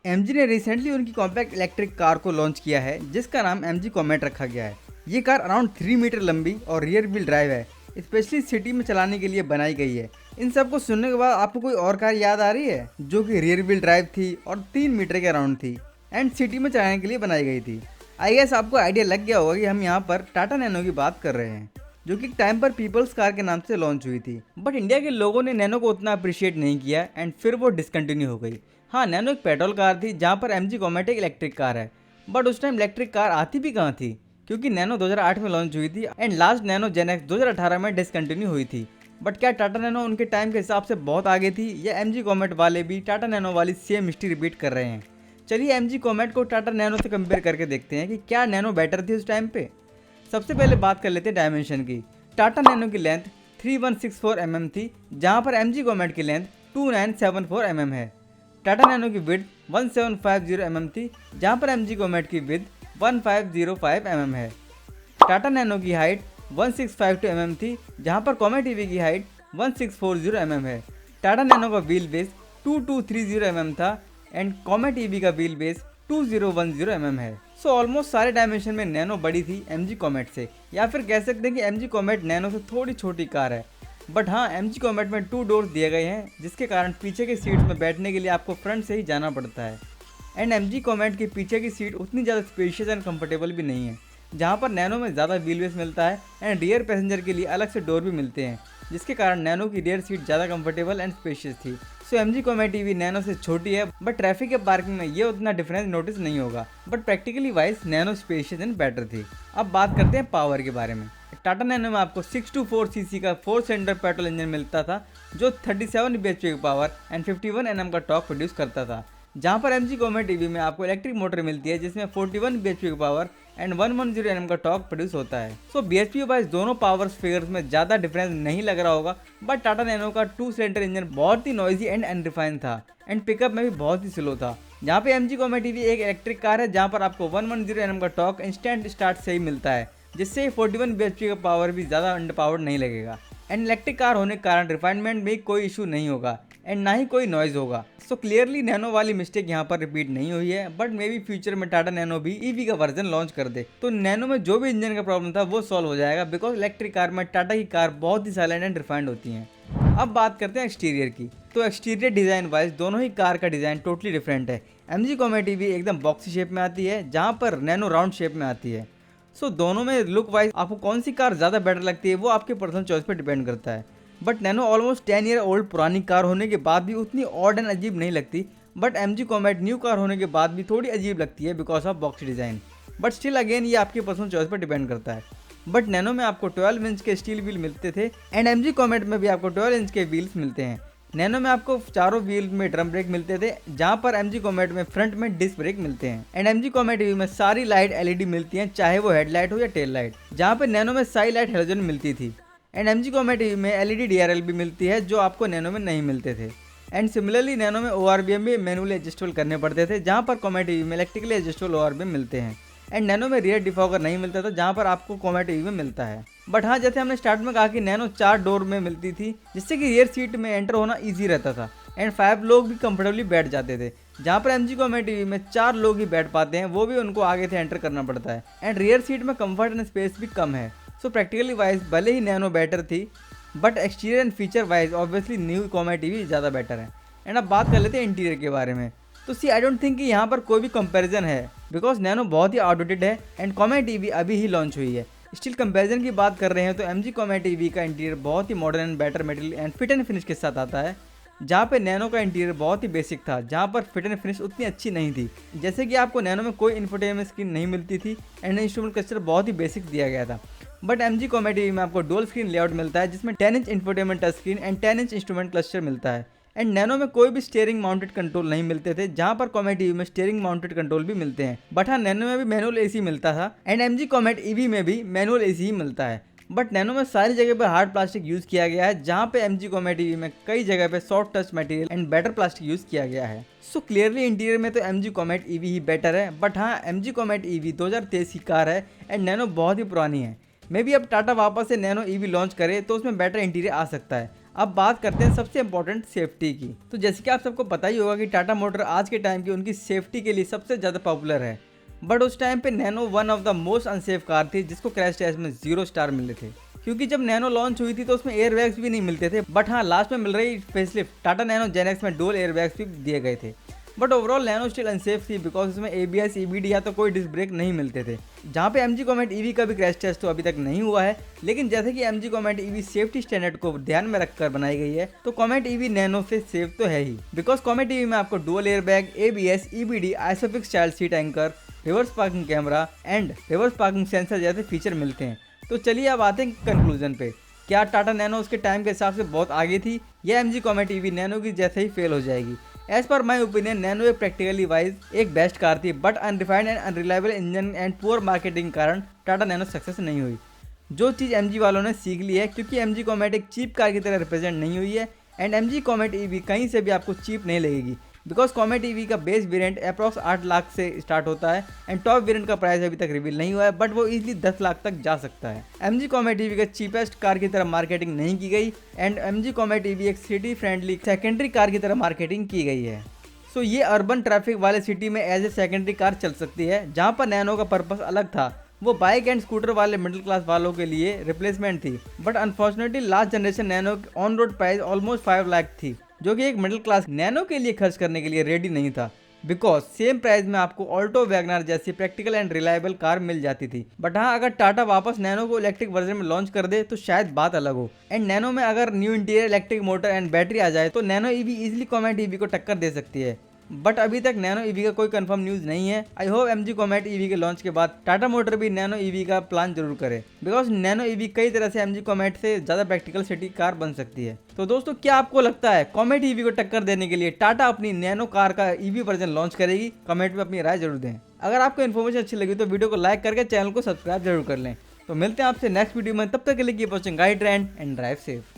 MG ने recently उनकी compact electric car को लॉन्च किया है जिसका नाम एमजी कॉमेट रखा गया है। ये कार अराउंड 3 मीटर लंबी और रियर व्हील ड्राइव है, स्पेशली सिटी में चलाने के लिए बनाई गई है। इन सब को सुनने के बाद आपको कोई और कार याद आ रही है जो कि रियर व्हील ड्राइव थी और 3 मीटर के अराउंड थी एंड सिटी में चलाने के लिए बनाई गई थी? आई गेस आपको आइडिया लग गया होगा कि हम यहाँ पर टाटा नैनो की बात कर रहे हैं, जो कि टाइम पर पीपल्स कार के नाम से लॉन्च हुई थी। बट इंडिया के लोगों ने नैनो को उतना अप्रिशिएट नहीं किया एंड फिर वो डिसकंटिन्यू हो गई। हाँ, नैनो एक पेट्रोल कार थी जहाँ पर एमजी कॉमेट एक इलेक्ट्रिक कार है। बट उस टाइम इलेक्ट्रिक कार आती भी कहाँ थी, क्योंकि नैनो 2008 में लॉन्च हुई थी and last Nano Gen X 2018 में डिसकंटिन्यू हुई थी। बट क्या टाटा नैनो उनके टाइम के हिसाब से बहुत आगे थी, या एमजी कॉमेट वाले भी टाटा नैनो वाली सेम हिस्ट्री रिपीट कर रहे हैं? चलिए एमजी कॉमेट को टाटा नैनो से कंपेयर करके देखते हैं कि क्या नैनो बेटर थी उस टाइम पे। सबसे पहले बात कर लेते हैं डायमेंशन की। टाटा नैनो की लेंथ 3164 mm थी, जहाँ पर एमजी कॉमेट की लेंथ 2974 mm है। टाटा नैनो की विड्थ 1750 mm थी, जहाँ पर एमजी कॉमेट की विड्थ 1505 mm है। टाटा नैनो की हाइट 1652 mm थी, जहाँ पर कॉमेट ईवी की हाइट 1640 mm है। टाटा नैनो का व्हील बेस 2230 mm था एंड कॉमेट ईवी का व्हील बेस 2010 mm है। सो ऑलमोस्ट सारे डायमेंशन में नैनो बड़ी थी एमजी कॉमेट से, या फिर कह सकते हैं कि एमजी कॉमेट नैनो से थोड़ी छोटी कार है। बट हाँ, एमजी कॉमेट में 2 डोर्स दिए गए हैं, जिसके कारण पीछे के सीट्स में बैठने के लिए आपको फ्रंट से ही जाना पड़ता है। एंड एमजी कॉमेट की पीछे की सीट उतनी ज़्यादा स्पेशियस एंड कंफर्टेबल भी नहीं है, जहाँ पर नैनो में ज़्यादा व्हील बेस मिलता है एंड रियर पैसेंजर के लिए अलग से डोर भी मिलते हैं, जिसके कारण नैनो की रियर सीट ज़्यादा कंफर्टेबल एंड स्पेशियस थी। सो एमजी कॉमेट ईवी नैनो से छोटी है, बट ट्रैफिक या पार्किंग में ये उतना डिफरेंस नोटिस नहीं होगा। But practically wise nano spacious and better थी। अब बात करते हैं पावर के बारे में। टाटा नैनो में आपको 624 सीसी का 4 सिलेंडर पेट्रोल इंजन मिलता था, जो 37 bhp की पावर एंड 51 Nm का टॉर्क प्रोड्यूस करता था, जहाँ पर एमजी कॉमेट ईवी में आपको इलेक्ट्रिक मोटर मिलती है जिसमें 41 bhp की पावर एंड 110 Nm का टॉर्क प्रोड्यूस होता है। सो bhp वाइज दोनों पावर फिगर्स में ज़्यादा डिफरेंस नहीं लग रहा होगा, बट टाटा नैनो का 2 सिलेंडर इंजन बहुत ही नॉइजी एंड अनरिफाइंड था एंड पिकअप में भी बहुत ही स्लो था। जहाँ पे एमजी कॉमेट ईवी एक इलेक्ट्रिक कार है, जहाँ पर आपको 110 Nm का टॉर्क इंस्टेंट स्टार्ट से ही मिलता है, जिससे 41 bhp का पावर भी ज़्यादा अंडरपावर्ड नहीं लगेगा। एंड इलेक्ट्रिक कार होने के कारण रिफाइनमेंट में कोई इशू नहीं होगा एंड ना ही कोई नॉइज होगा। सो क्लियरली नैनो वाली मिस्टेक यहाँ पर रिपीट नहीं हुई है। बट मे बी फ्यूचर में टाटा नैनो भी ईवी का वर्जन लॉन्च कर दे, तो नैनो में जो भी इंजन का प्रॉब्लम था वो सॉल्व हो जाएगा, बिकॉज इलेक्ट्रिक कार में टाटा की कार बहुत ही साइलेंट एंड रिफाइंड होती हैं। अब बात करते हैं एक्सटीरियर की। तो एक्सटीरियर डिज़ाइन वाइज दोनों ही कार का डिज़ाइन टोटली डिफरेंट है। एमजी कॉमेट ईवी एकदम बॉक्सी शेप में आती है, जहाँ पर नैनो राउंड शेप में आती है। सो दोनों में लुक वाइज आपको कौन सी कार ज़्यादा बेटर लगती है वो आपके पर्सनल चॉइस पर डिपेंड करता है। But nano almost 10 year old पुरानी कार होने के बाद भी उतनी ऑड एंड अजीब नहीं लगती, but MG comet new car होने के बाद भी थोड़ी अजीब लगती है because of boxy design. But still again ये आपके पर्सनल चॉइस पर डिपेंड करता है। बट नैनो में आपको 12 इंच के स्टील व्हील मिलते थे एंड एमजी कॉमेट में भी आपको 12 इंच के व्हील्स मिलते हैं। नैनो में आपको चारों व्हील में ड्रम ब्रेक मिलते थे, जहाँ पर एमजी कॉमेट में फ्रंट में डिस्क ब्रेक मिलते हैं। एंड एमजी कॉमेट ईवी में सारी लाइट एलईडी मिलती हैं, चाहे वो हेडलाइट हो या टेल लाइट, जहाँ पर नैनो में सारी लाइट हेलोजन मिलती थी। एंड एमजी कॉमेट ईवी में एलईडी डीआरएल भी मिलती है, जो आपको नैनो में नहीं मिलते थे। एंड सिमिलरली नैनो में ओआरबीएम भी मैनुअली एडजस्टेबल करने पड़ते थे, जहाँ पर कॉमेट ईवी में इलेक्ट्रिकली एडजस्टेबल ओआरबीएम मिलते हैं। एंड नैनो में रियर डिफॉगर नहीं मिलता था, जहाँ पर आपको कॉमेट ईवी में मिलता है। बट हाँ, जैसे हमने स्टार्ट में कहा कि नैनो 4 डोर में मिलती थी, जिससे कि रियर सीट में एंटर होना ईजी रहता था एंड 5 लोग भी कंफर्टेबली बैठ जाते थे, जहाँ पर एमजी कॉमेट ईवी में 4 लोग ही बैठ पाते हैं, वो भी उनको आगे से एंटर करना पड़ता है। एंड रियर सीट में कंफर्ट एंड स्पेस भी कम है। सो प्रैक्टिकली वाइज भले ही नैनो बेटर थी, but exterior and feature wise obviously new comet EV ज़्यादा बेटर है। एंड अब बात कर लेते हैं इंटीरियर के बारे में। तो सी आई डोंट थिंक कि यहाँ पर कोई भी कंपैरिजन है, बिकॉज नैनो बहुत ही आउटडेटेड है एंड कॉमेट ईवी अभी ही लॉन्च हुई है। स्टिल कंपैरिजन की बात कर रहे हैं तो एमजी कॉमेट ईवी का इंटीरियर बहुत ही modern and better material and fit and finish के साथ आता है, जहाँ पे नैनो का इंटीरियर बहुत ही बेसिक था, जहाँ पर फिट एंड फिनिश उतनी अच्छी नहीं थी। जैसे कि आपको नैनो में कोई इंफोटेनमेंट स्क्रीन नहीं मिलती थी एंड इंस्ट्रूमेंट क्लस्टर बहुत ही बेसिक दिया गया था। बट एमजी कॉमेट ईवी में आपको डुअल स्क्रीन लेआउट मिलता है, जिसमें 10 inch infotainment touch screen and 10 inch instrument cluster मिलता है। एंड नैनो में कोई भी स्टीयरिंग माउंटेड कंट्रोल नहीं मिलते थे, जहाँ पर कॉमेट ईवी में स्टीयरिंग माउंटेड कंट्रोल भी मिलते हैं। बट हाँ, नैनो में भी मैनुअल एसी मिलता था एंड एमजी कॉमेट ईवी में भी मैनुअल एसी ही मिलता है। बट नैनो में सारी जगह पर हार्ड प्लास्टिक यूज़ किया गया है, जहाँ पे एमजी कॉमेट ईवी में कई जगह पे soft touch material and better plastic use किया गया है। सो क्लियरली इंटीरियर में तो एमजी कॉमेट ईवी ही बेटर है। बट हाँ, एमजी कॉमेट ईवी 2023 की कार है एंड नैनो बहुत ही पुरानी है। मे बी अब टाटा वापस से नैनो ईवी लॉन्च करे तो उसमें बेटर इंटीरियर आ सकता है। अब बात करते हैं सबसे इंपॉर्टेंट सेफ्टी की। तो जैसे कि आप सबको पता ही होगा कि टाटा मोटर आज के टाइम की उनकी सेफ्टी के लिए सबसे ज़्यादा पॉपुलर है, बट उस टाइम पे nano one of the most unsafe car थी जिसको क्रैश टेस्ट में 0 स्टार मिले थे। क्योंकि जब नैनो लॉन्च हुई थी तो उसमें एयर बैग्स भी नहीं मिलते थे, बट हाँ लास्ट में मिल रही facelift Tata nano Gen x में डुअल एयर बैग्स भी दिए गए थे। But overall nano still unsafe थी बिकॉज उसमें ABS EBD या तो कोई डिस्क ब्रेक नहीं मिलते थे। जहाँ पे MG कॉमेट EV का भी क्रैश टेस्ट तो अभी तक नहीं हुआ है, लेकिन जैसे कि MG comet EV safety standard को ध्यान में रखकर बनाई गई है तो कॉमेट EV नैनो से सेफ तो है ही, बिकॉज कॉमेट EV में आपको dual air bag, ABS EBD, isofix child seat anchor, reverse parking camera and reverse parking sensor जैसे फीचर मिलते हैं। तो चलिए अब आते हैं कंक्लूजन पे, क्या टाटा नैनो उसके टाइम के हिसाब से बहुत आगे थी या MG कॉमेट EV नैनो की जैसे ही फेल हो जाएगी? As per my opinion Nano एक प्रैक्टिकली वाइज एक बेस्ट कार थी, but unrefined and unreliable engine and poor marketing के कारण टाटा नैनो सक्सेस नहीं हुई। जो चीज़ MG वालों ने सीख ली है, क्योंकि MG कॉमेट एक चीप कार की तरह रिप्रेजेंट नहीं हुई है एंड MG कॉमेट EV कहीं से भी आपको चीप नहीं लगेगी, बिकॉज कॉमेट EV का बेस वेरिएंट अप्रॉक्स 8 लाख से स्टार्ट होता है एंड टॉप वेरिएंट का प्राइस अभी तक रिवील नहीं हुआ है, बट वो इजीली 10 लाख तक जा सकता है। MG कॉमेट EV का चीपेस्ट कार की तरह मार्केटिंग नहीं की गई एंड MG कॉमेट EV एक सिटी फ्रेंडली सेकेंडरी कार की तरह मार्केटिंग की गई है। सो ये अर्बन ट्रैफिक वाले सिटी में एज ए सेकेंडरी कार चल सकती है, जहाँ पर नैनो का पर्पस अलग था, वो बाइक एंड स्कूटर वाले मिडिल क्लास वालों के लिए रिप्लेसमेंट थी। But unfortunately last generation nano on road price almost 5 lakh थी, जो कि एक मिडिल क्लास नैनो के लिए खर्च करने के लिए रेडी नहीं था, बिकॉज सेम प्राइस में आपको ऑल्टो वैगनर जैसी प्रैक्टिकल एंड रिलायबल कार मिल जाती थी। बट हाँ, अगर टाटा वापस नैनो को इलेक्ट्रिक वर्जन में लॉन्च कर दे तो शायद बात अलग हो एंड नैनो में अगर new interior, electric motor and battery आ जाए तो Nano EV easily Comet EV को टक्कर दे सकती है। बट अभी तक नैनो EV का कोई कंफर्म न्यूज़ नहीं है। I hope MG comet EV के लॉन्च के बाद टाटा मोटर भी नैनो EV का प्लान जरूर करे, बिकॉज नैनो EV कई तरह से MG कॉमेट से ज़्यादा प्रैक्टिकल सिटी कार बन सकती है। तो दोस्तों, क्या आपको लगता है कॉमेट EV को टक्कर देने के लिए टाटा अपनी नैनो कार का EV वर्जन लॉन्च करेगी? कमेंट में अपनी राय जरूर दें। अगर आपको इन्फॉर्मेशन अच्छी लगी तो वीडियो को लाइक करके चैनल को सब्सक्राइब जरूर कर लें। तो मिलते हैं आपसे नेक्स्ट वीडियो में, तब तक के लिए keep watching guide trend and drive safe.